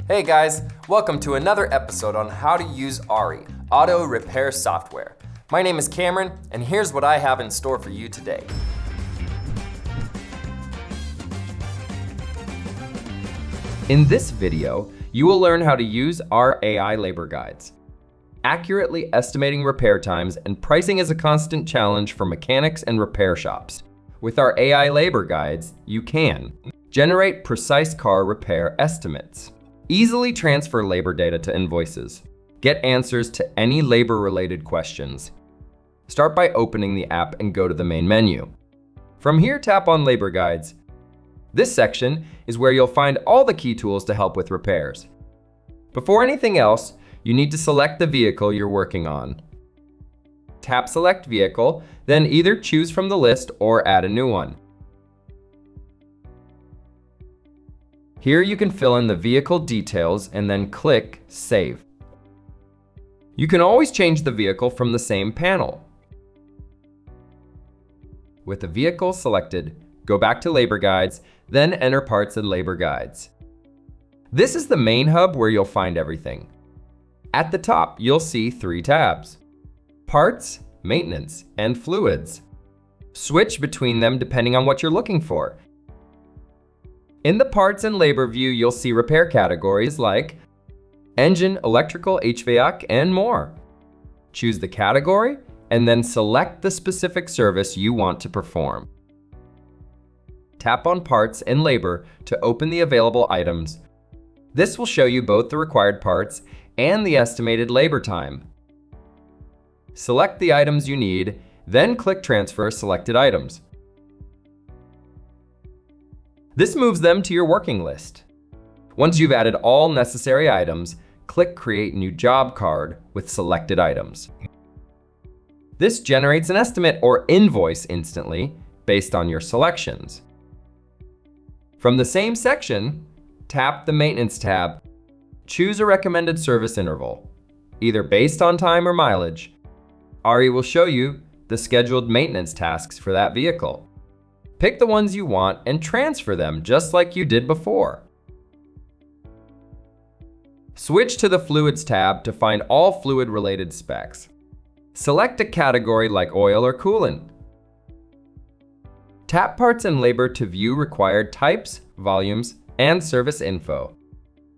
Hey guys, welcome to another episode on how to use ARI, auto repair software. My name is Cameron, and here's what I have in store for you today. In this video, you will learn how to use our AI labor guides. Accurately estimating repair times and pricing is a constant challenge for mechanics and repair shops. With our AI labor guides, you can generate precise car repair estimates, easily transfer labor data to invoices, get answers to any labor-related questions. Start by opening the app and go to the main menu. From here, tap on Labor Guides. This section is where you'll find all the key tools to help with repairs. Before anything else, you need to select the vehicle you're working on. Tap Select Vehicle, then either choose from the list or add a new one. Here you can fill in the vehicle details and then click Save. You can always change the vehicle from the same panel. With the vehicle selected, go back to Labor Guides, then enter Parts and Labor Guides. This is the main hub where you'll find everything. At the top, you'll see 3 tabs: Parts, Maintenance, and Fluids. Switch between them depending on what you're looking for. In the Parts and Labor view, you'll see repair categories like engine, electrical, HVAC, and more. Choose the category and then select the specific service you want to perform. Tap on Parts and Labor to open the available items. This will show you both the required parts and the estimated labor time. Select the items you need, then click Transfer Selected Items. This moves them to your working list. Once you've added all necessary items, click Create New Job Card with selected items. This generates an estimate or invoice instantly based on your selections. From the same section, tap the Maintenance tab. Choose a recommended service interval, either based on time or mileage. ARI will show you the scheduled maintenance tasks for that vehicle. Pick the ones you want and transfer them just like you did before. Switch to the Fluids tab to find all fluid-related specs. Select a category like oil or coolant. Tap Parts and Labor to view required types, volumes, and service info.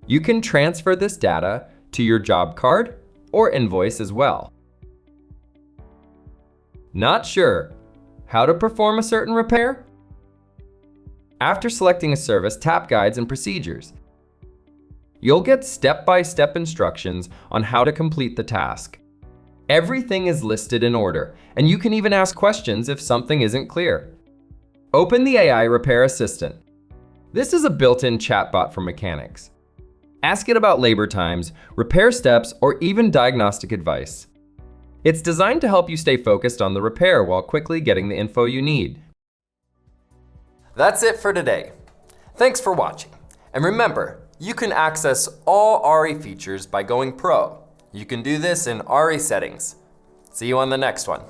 You can transfer this data to your job card or invoice as well. Not sure how to perform a certain repair? After selecting a service, tap Guides and Procedures. You'll get step-by-step instructions on how to complete the task. Everything is listed in order, and you can even ask questions if something isn't clear. Open the AI Repair Assistant. This is a built-in chatbot for mechanics. Ask it about labor times, repair steps, or even diagnostic advice. It's designed to help you stay focused on the repair while quickly getting the info you need. That's it for today. Thanks for watching. And remember, you can access all ARI features by going Pro. You can do this in ARI settings. See you on the next one.